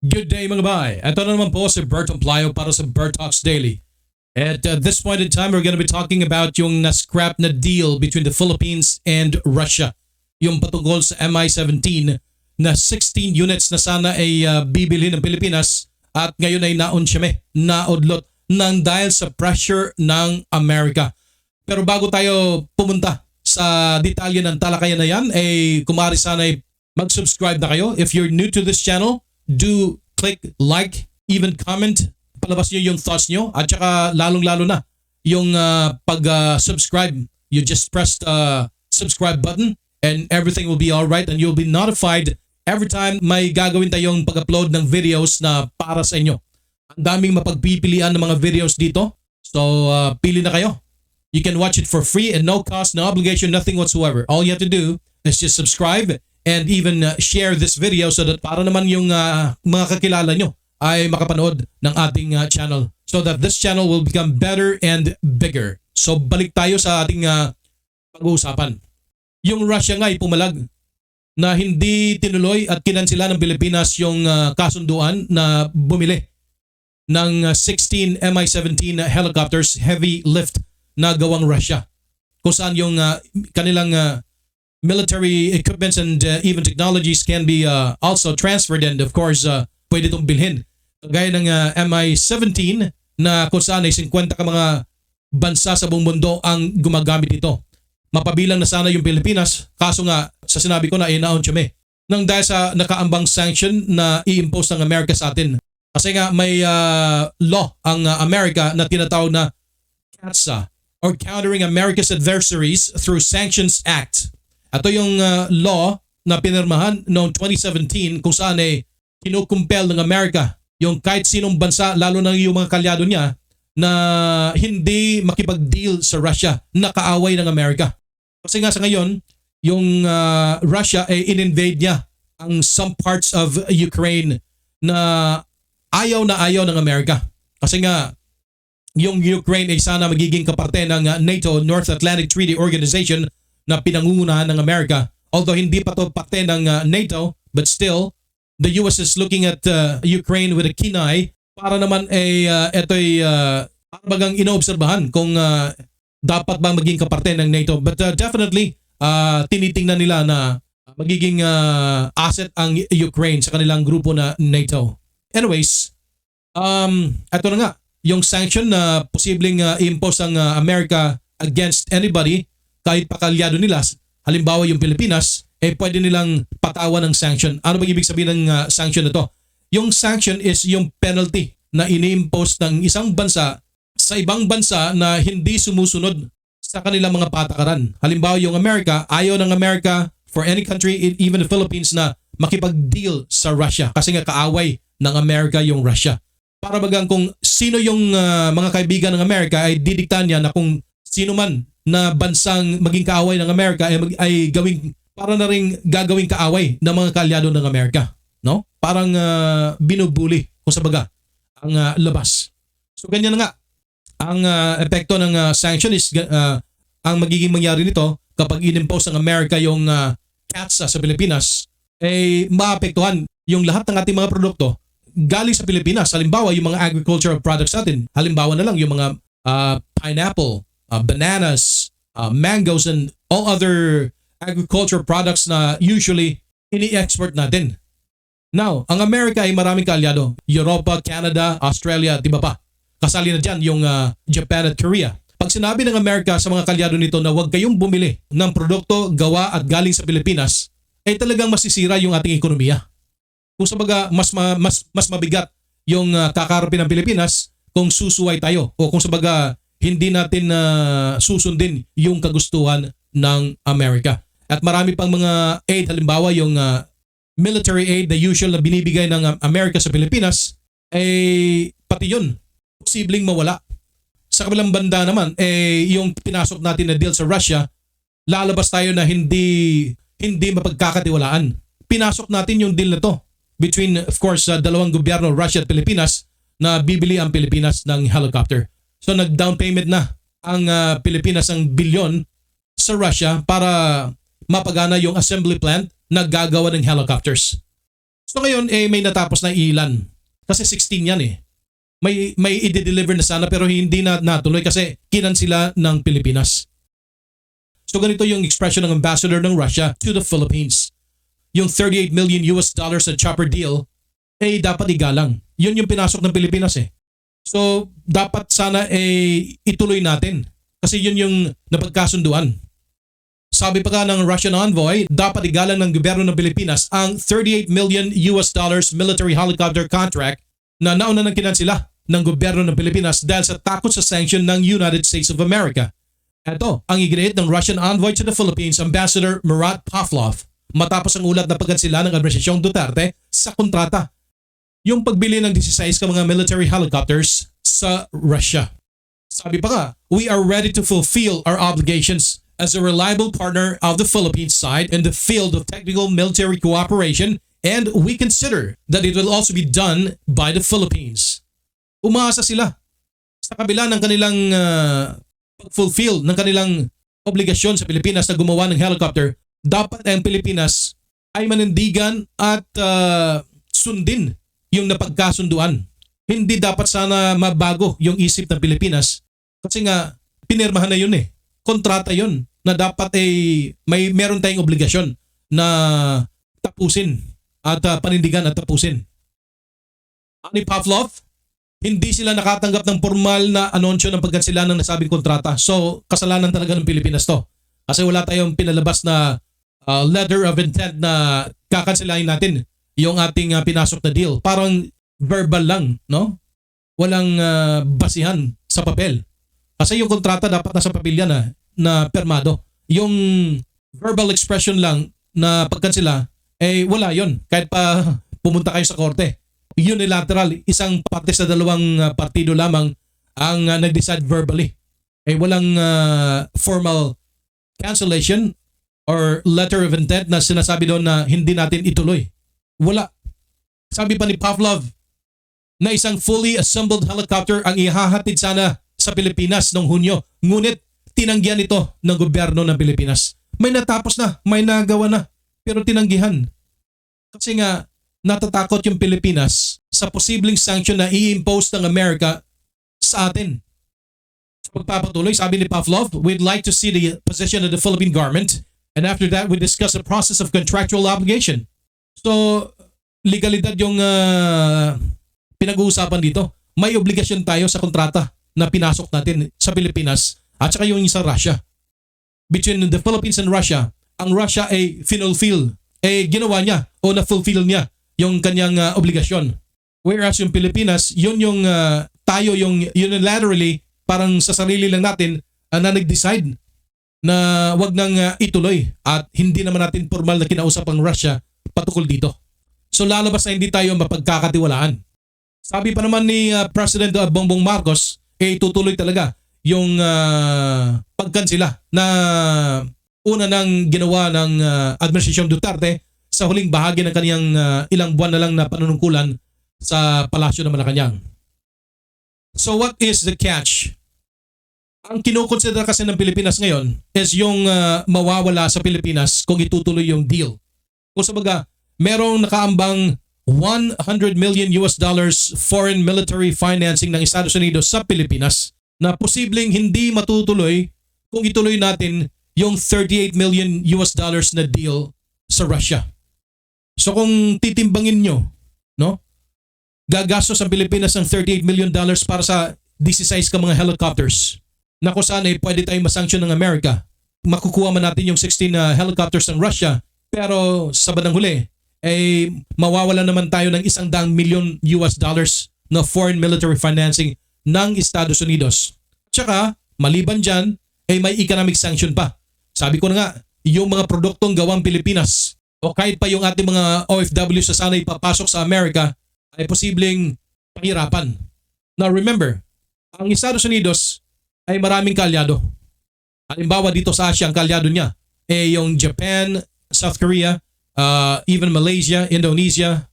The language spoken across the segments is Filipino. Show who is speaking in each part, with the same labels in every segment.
Speaker 1: Good day mga bay. Ito na naman po si Bert para sa Bert Talks Daily. At this point in time, we're going to be talking about yung na-scrap na deal between the Philippines and Russia. Yung patungkol sa MI-17 na 16 units na sana ay bibili ng Pilipinas at ngayon ay naudlot nang dahil sa pressure ng Amerika. Pero bago tayo pumunta sa detalye ng talakayan na yan, kumari sana ay mag-subscribe na kayo. If you're new to this channel, do click like, even comment, palabas nyo yung thoughts nyo at saka lalong-lalo na yung pag-subscribe. You just press the subscribe button and everything will be alright and you'll be notified every time may gagawin tayong pag-upload ng videos na para sa inyo. Ang daming mapagpipilian ng mga videos dito. So pili na kayo. You can watch it for free and no cost, no obligation, nothing whatsoever. All you have to do is just subscribe and even share this video so that para naman yung mga kakilala nyo ay makapanood ng ating channel so that this channel will become better and bigger. So balik tayo sa ating pag-uusapan. Yung Russia nga ay pumalag na hindi tinuloy at kinansila ng Pilipinas yung kasunduan na bumili ng 16 Mi-17 helicopters heavy lift na gawang Russia. Kung saan yung kanilang military equipments and even technologies can be also transferred and of course pwede itong bilhin. Gaya ng Mi-17 na kung saan ay 50 ka mga bansa sa buong mundo ang gumagamit ito. Mapabilang na sana yung Pilipinas, kaso nga sa sinabi ko na inaon kami nang dahil sa nakaambang sanction na i-impose ng Amerika sa atin. Kasi nga may law ang Amerika na tinatawag na CAATSA or Countering America's Adversaries Through Sanctions Act. Ito yung law na pinirmahan noong 2017 kung saan ay kinukumpel ng Amerika yung kahit sinong bansa, lalo na yung mga kalyado niya, na hindi makipag-deal sa Russia na kaaway ng Amerika. Kasi nga sa ngayon, yung Russia ay in-invade niya ang some parts of Ukraine na ayaw ng Amerika. Kasi nga, yung Ukraine ay sana magiging kaparte ng NATO, North Atlantic Treaty Organization, na pinangungunahan ng Amerika. Although hindi pa to parte ng NATO, but still, the US is looking at Ukraine with a keen eye para naman ito'y bagang inoobserbahan kung dapat bang maging kaparte ng NATO. But definitely, tinitingnan nila na magiging asset ang Ukraine sa kanilang grupo na NATO. Anyways, ito na nga, yung sanction na posibleng i-impose ang Amerika against anybody, kahit pakalyado nila, halimbawa yung Pilipinas, pwede nilang patawan ng sanction. Ano ba ibig sabihin ng sanction na to? Yung sanction is yung penalty na ini-impose ng isang bansa sa ibang bansa na hindi sumusunod sa kanilang mga patakaran. Halimbawa yung Amerika, ayaw ng Amerika for any country, even the Philippines, na makipag-deal sa Russia kasi nga kaaway ng Amerika yung Russia. Para bagang kung sino yung mga kaibigan ng Amerika ay didiktahan niya na kung sino man na bansang maging kaaway ng Amerika ay gawing para na rin gagawing kaaway ng mga kalyado ng Amerika, no? Parang binubuli kung sa baga ang labas. So ganyan na nga ang epekto ng sanction is ang magiging mangyari nito kapag inimpose ng Amerika yung CAATSA sa Pilipinas ay maapektuhan yung lahat ng ating mga produkto galing sa Pilipinas. Halimbawa yung mga agricultural products natin. Halimbawa na lang yung mga pineapple, bananas, mangoes and all other agriculture products na usually ini-export natin. Now, ang Amerika ay maraming kaalyado. Europa, Canada, Australia at iba pa. Kasali na dyan yung Japan at Korea. Pag sinabi ng Amerika sa mga kaalyado nito na huwag kayong bumili ng produkto gawa at galing sa Pilipinas, ay talagang masisira yung ating ekonomiya. Kung sa baga, mas mabigat yung kakarapin ng Pilipinas kung susuway tayo o kung sa baga hindi natin susundin yung kagustuhan ng Amerika. At marami pang mga aid, halimbawa yung military aid na usual na binibigay ng Amerika sa Pilipinas, pati yun, posibleng mawala. Sa kabilang banda naman, yung pinasok natin na deal sa Russia, lalabas tayo na hindi mapagkakatiwalaan. Pinasok natin yung deal na to between, of course, dalawang gobyerno, Russia at Pilipinas, na bibili ang Pilipinas ng helicopter. So nag-down payment na ang Pilipinas ng bilyon sa Russia para mapagana yung assembly plant na gagawa ng helicopters. So ngayon, may natapos na ilan. Kasi 16 yan eh. May i-deliver na sana pero hindi na natuloy kasi kinansila ng Pilipinas. So ganito yung expression ng ambassador ng Russia to the Philippines. Yung 38 million US dollars na chopper deal, dapat igalang. Yun yung pinasok ng Pilipinas eh. So dapat sana ituloy natin kasi yun yung napagkasunduan. Sabi pa nga ng Russian envoy, dapat igalang ng gobyerno ng Pilipinas ang 38 million US dollars military helicopter contract na nauna nang kinansila ng gobyerno ng Pilipinas dahil sa takot sa sanction ng United States of America. Ito ang iginiit ng Russian envoy to the Philippines, Ambassador Murat Pavlov, matapos ang ulat na pagkansila ng Administrasyong Duterte sa kontrata. Yung pagbili ng 16 ka mga military helicopters sa Russia. Sabi pa nga, we are ready to fulfill our obligations as a reliable partner of the Philippines side in the field of technical military cooperation, and we consider that it will also be done by the Philippines. Umaasa sila sa kabila ng kanilang fulfill ng kanilang obligasyon sa Pilipinas na gumawa ng helicopter, dapat ang Pilipinas ay manindigan at sundin yung napagkasunduan. Hindi dapat sana mabago yung isip ng Pilipinas kasi nga pinirmahan na yun eh. Kontrata yun na dapat meron tayong obligasyon na tapusin at panindigan at tapusin. Ani Pavlov, hindi sila nakatanggap ng formal na anunsyo ng pagkansila ng nasabing kontrata. So, kasalanan talaga ng Pilipinas to. Kasi wala tayong pinalabas na letter of intent na kakansilahin natin yung ating pinasok na deal. Parang verbal lang, no? Walang basihan sa papel. Kasi yung kontrata dapat nasa papel yan na permado. Yung verbal expression lang na pagkansila, wala yon. Kahit pa pumunta kayo sa korte. Unilateral, isang parte sa dalawang partido lamang ang nag-decide verbally. Walang formal cancellation or letter of intent na sinasabi doon na hindi natin ituloy. Wala. Sabi pa ni Pavlov na isang fully assembled helicopter ang ihahatid sana sa Pilipinas noong Hunyo. Ngunit tinanggihan ito ng gobyerno ng Pilipinas. May natapos na, may nagawa na, pero tinanggihan. Kasi nga, natatakot yung Pilipinas sa posibleng sanction na i-impose ng Amerika sa atin. Sa pagpapatuloy, sabi ni Pavlov, we'd like to see the position of the Philippine government, and after that, we discuss the process of contractual obligation. So, legalidad yung pinag-uusapan dito. May obligasyon tayo sa kontrata na pinasok natin sa Pilipinas at saka yung sa Russia. Between the Philippines and Russia, ang Russia ay finulfill, ginawa niya o na-fulfill niya yung kanyang obligasyon. Whereas yung Pilipinas, yun yung tayo yung unilaterally parang sa sarili lang natin na nag-decide na wag nang ituloy at hindi naman natin formal na kinausap ang Russia patukol dito. So lalabas na hindi tayo mapagkakatiwalaan. Sabi pa naman ni President Bongbong Marcos, tutuloy talaga yung pagkansila na una nang ginawa ng Administrasyong Duterte sa huling bahagi ng kaniyang ilang buwan na lang na panunungkulan sa palasyo ng Malacanang. So what is the catch? Ang kinukonsidera kasi ng Pilipinas ngayon is yung mawawala sa Pilipinas kung itutuloy yung deal. Kung sabaga, merong nakaambang 100 million US dollars foreign military financing ng Estados Unidos sa Pilipinas na posibleng hindi matutuloy kung ituloy natin yung 38 million US dollars na deal sa Russia. So kung titimbangin nyo, no? Gagastos ang Pilipinas ng 38 million dollars para sa 16 ka mga helicopters na kung saan pwede tayong masanction ng Amerika. Makukuha man natin yung 16 helicopters ng Russia pero sa bandang huli mawawala naman tayo ng 100 million US dollars na foreign military financing ng Estados Unidos. Tsaka, maliban dyan, may economic sanction pa. Sabi ko na nga, yung mga produktong gawang Pilipinas o kahit pa yung ating mga OFW sa sana ipapasok sa Amerika ay posibleng pahirapan. Now remember, ang Estados Unidos ay maraming kaalyado. Halimbawa dito sa Asia, ang kaalyado niya yung Japan, South Korea, even Malaysia, Indonesia,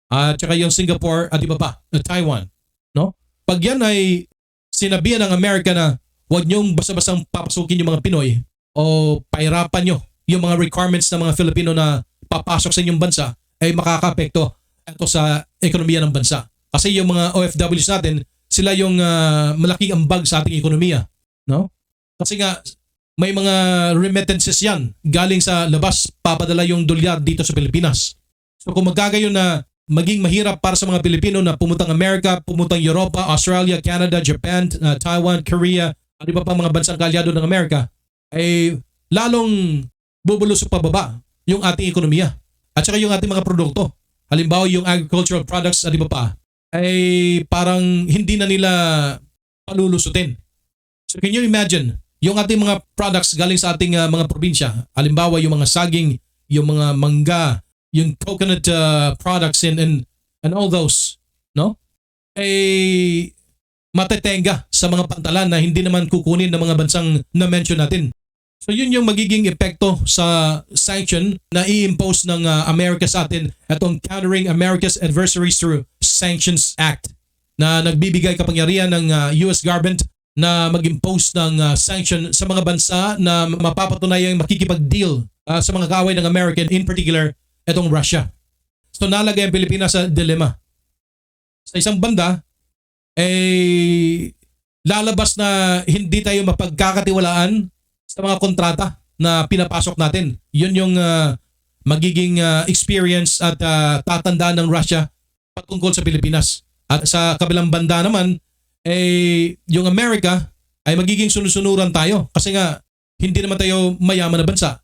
Speaker 1: at saka yung Singapore at iba pa, Taiwan. No? Pag yan ay sinabihan ng Amerika na huwag niyong basta-bastang papasukin yung mga Pinoy o pahirapan nyo yung mga requirements ng mga Filipino na papasok sa inyong bansa ay makakapekto ito sa ekonomiya ng bansa. Kasi yung mga OFWs natin, sila yung malaking ambag sa ating ekonomiya. No? Kasi nga, may mga remittances yan galing sa labas, papadala yung dolyar dito sa Pilipinas. So kung magkagayon na maging mahirap para sa mga Pilipino na pumuntang Amerika, pumuntang Europa, Australia, Canada, Japan, Taiwan, Korea, at iba pang mga bansang kalyado ng Amerika, ay lalong bubulusok pababa yung ating ekonomiya at saka yung ating mga produkto. Halimbawa yung agricultural products at iba pa, ay parang hindi na nila palulusutin. So can you imagine, yung ating mga products galing sa ating mga probinsya, halimbawa yung mga saging, yung mga mangga, yung coconut products and all those, no? Ay matetenga sa mga pantalan na hindi naman kukunin ng mga bansang na-mention natin. So yun yung magiging epekto sa sanction na i-impose ng Amerika sa atin, itong Countering America's Adversaries Through Sanctions Act na nagbibigay kapangyarihan ng US government na mag-impose ng sanction sa mga bansa na mapapatunayang makikipag-deal sa mga kaaway ng American, in particular, itong Russia. So nalagay ang Pilipinas sa dilemma. Sa isang banda, lalabas na hindi tayo mapagkakatiwalaan sa mga kontrata na pinapasok natin. Yun yung magiging experience at tatandaan ng Russia patungkol sa Pilipinas. At sa kabilang banda naman, yung Amerika ay magiging sunod-sunuran tayo kasi nga hindi naman tayo mayaman na bansa.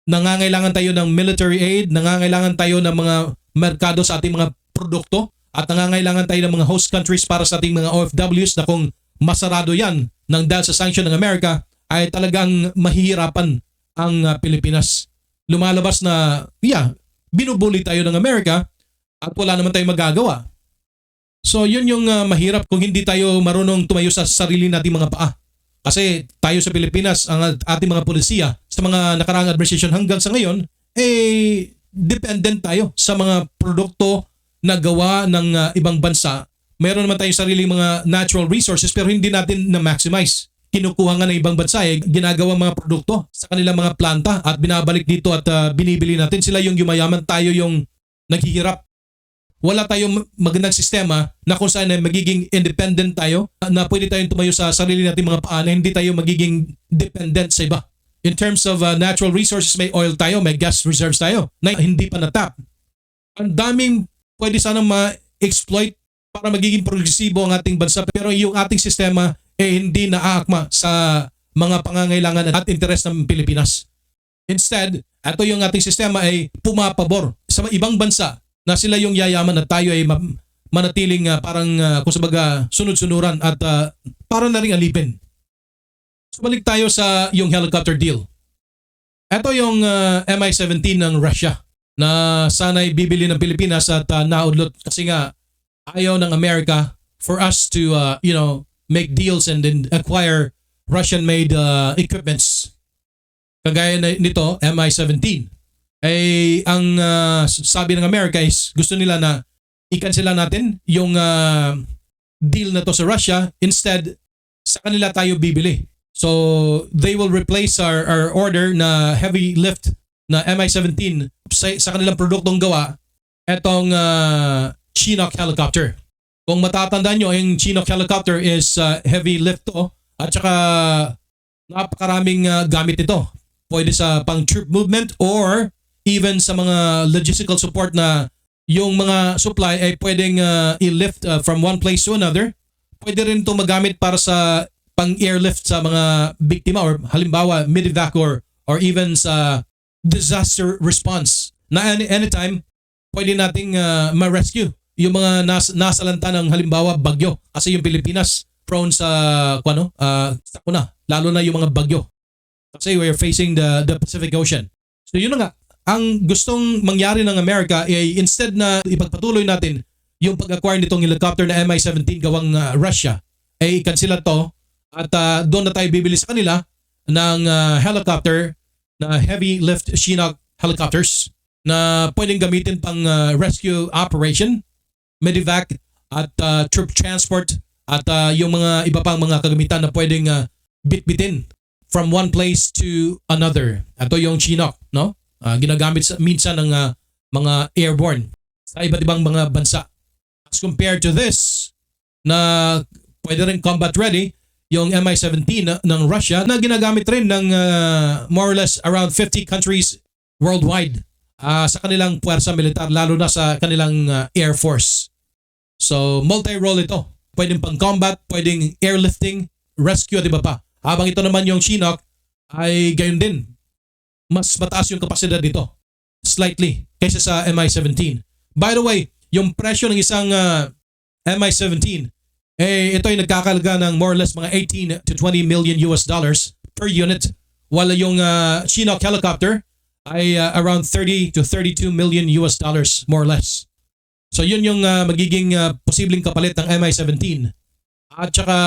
Speaker 1: Nangangailangan tayo ng military aid, nangangailangan tayo ng mga merkado sa ating mga produkto at nangangailangan tayo ng mga host countries para sa ating mga OFWs na kung masarado yan ng dahil sa sanction ng Amerika ay talagang mahihirapan ang Pilipinas. Lumalabas na, binubuli tayo ng Amerika at wala naman tayong magagawa. So yun yung mahirap kung hindi tayo marunong tumayo sa sarili nating mga paa. Kasi tayo sa Pilipinas, ang ating mga polisiya sa mga nakaraang administration hanggang sa ngayon, dependent tayo sa mga produkto na gawa ng ibang bansa. Meron naman tayong sariling mga natural resources pero hindi natin na-maximize. Kinukuha nga ng ibang bansa, ginagawa mga produkto sa kanilang mga planta at binabalik dito at binibili natin. Sila yung yumayaman, tayo yung naghihirap. Wala tayong magandang sistema na kung saan magiging independent tayo, na pwede tayong tumayo sa sarili natin mga paa na hindi tayo magiging dependent sa iba. In terms of natural resources, may oil tayo, may gas reserves tayo na hindi pa natap. Ang daming pwede sanang ma-exploit para magiging progresibo ang ating bansa pero yung ating sistema hindi naaakma sa mga pangangailangan at interes ng Pilipinas. Instead, ito yung ating sistema ay pumapabor sa ibang bansa na sila yung yayaman at tayo ay manatiling parang kung sabaga sunod-sunuran at para na rin alipin. So balik tayo sa yung helicopter deal. Ito yung Mi-17 ng Russia na sana'y bibili ng Pilipinas at naudlot kasi nga ayaw ng Amerika for us to make deals and then acquire Russian-made equipments. Kagaya nito, Mi-17. Ang sabi ng Amerika is gusto nila na i-cancela natin yung deal na to sa Russia. Instead, sa kanila tayo bibili. So, they will replace our order na heavy lift na Mi-17 sa kanilang produktong gawa, etong Chinook helicopter. Kung matatandaan nyo, yung Chinook helicopter is heavy lift to at saka napakaraming gamit ito. Pwede sa pang troop movement or even sa mga logistical support na yung mga supply ay pwedeng i-lift from one place to another. Pwede rin ito magamit para sa pang-airlift sa mga biktima or halimbawa medevac or even sa disaster response na anytime pwede nating ma-rescue yung mga nasalanta ng halimbawa bagyo kasi yung Pilipinas prone sa sakuna, lalo na yung mga bagyo kasi we're facing the Pacific Ocean. So yun na nga, ang gustong mangyari ng Amerika ay instead na ipagpatuloy natin yung pag-acquire nitong helicopter na Mi-17 gawang Russia, ay cancela to at doon na tayo bibili sa kanila ng helicopter na heavy lift Chinook helicopters na pwedeng gamitin pang rescue operation, medevac at troop transport at yung mga iba pang mga kagamitan na pwedeng bitbitin from one place to another. Ito yung Chinook, no? Ginagamit minsan ng mga airborne. sa iba't ibang mga bansa. As compared to this, na pwede rin combat ready, yung Mi-17 ng Russia na ginagamit rin ng more or less around 50 countries worldwide sa kanilang puwersa militar, lalo na sa kanilang Air Force. So multi-role ito. Pwedeng pang-combat, pwedeng airlifting, rescue, di ba pa? Habang ito naman yung Chinook ay gayon din. Mas mataas yung kapasidad nito. Slightly kaysa sa Mi-17. By the way, yung presyo ng isang Mi-17, ito ay nagkakalaga ng more or less mga 18 to 20 million US dollars per unit. Wala yung Chinook helicopter ay around 30 to 32 million US dollars more or less. So yun yung magiging posibleng kapalit ng Mi-17. At saka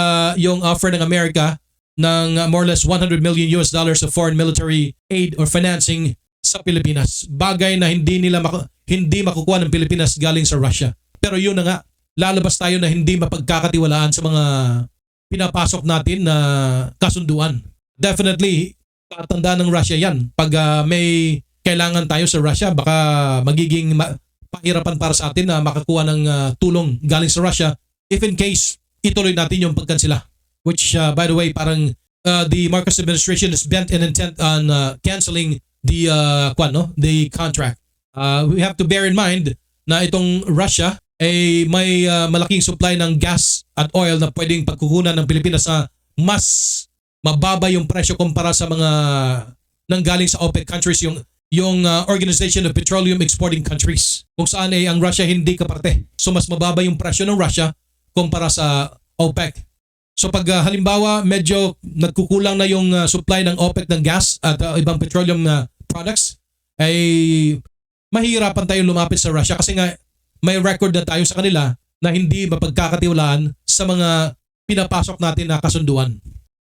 Speaker 1: yung offer ng Amerika ng more or less 100 million US dollars of foreign military aid or financing sa Pilipinas. Bagay na hindi makukuha ng Pilipinas galing sa Russia. Pero yun na nga, lalabas tayo na hindi mapagkakatiwalaan sa mga pinapasok natin na kasunduan. Definitely, tatandaan ng Russia yan. Pag may kailangan tayo sa Russia, baka magiging pahirapan para sa atin na makakuha ng tulong galing sa Russia if in case ituloy natin yung pagkansila. Which, by the way, parang the Marcos administration is bent and intent on canceling the contract. We have to bear in mind na itong Russia ay may malaking supply ng gas at oil na pwedeng pagkukunan ng Pilipinas sa mas mababa yung presyo kumpara sa mga nanggaling sa OPEC countries, yung Organization of Petroleum Exporting Countries, kung saan ay ang Russia hindi kaparte. So mas mababa yung presyo ng Russia kumpara sa OPEC. So pag halimbawa medyo nagkukulang na yung supply ng OPEC ng gas at ibang petroleum products, ay mahihirapan tayo lumapit sa Russia kasi nga may record na tayo sa kanila na hindi mapagkakatiwalaan sa mga pinapasok natin na kasunduan.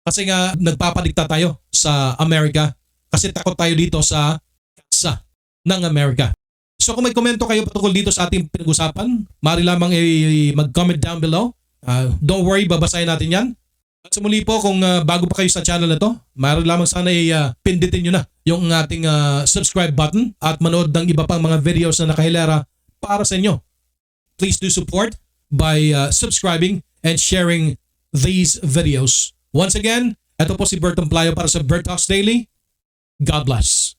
Speaker 1: Kasi nga nagpapadikta tayo sa Amerika kasi takot tayo dito sa katsa ng Amerika. So kung may komento kayo patungkol dito sa ating pinag-usapan, maaari lamang mag-comment down below. Don't worry, babasahin natin yan. At sa muli po, kung bago pa kayo sa channel na to, maaari lamang sana pindutin nyo na yung ating subscribe button at manood ng iba pang mga videos na nakahilera para sa inyo. Please do support by subscribing and sharing these videos. Once again, ito po si Bert para sa Bert Talks Daily. God bless.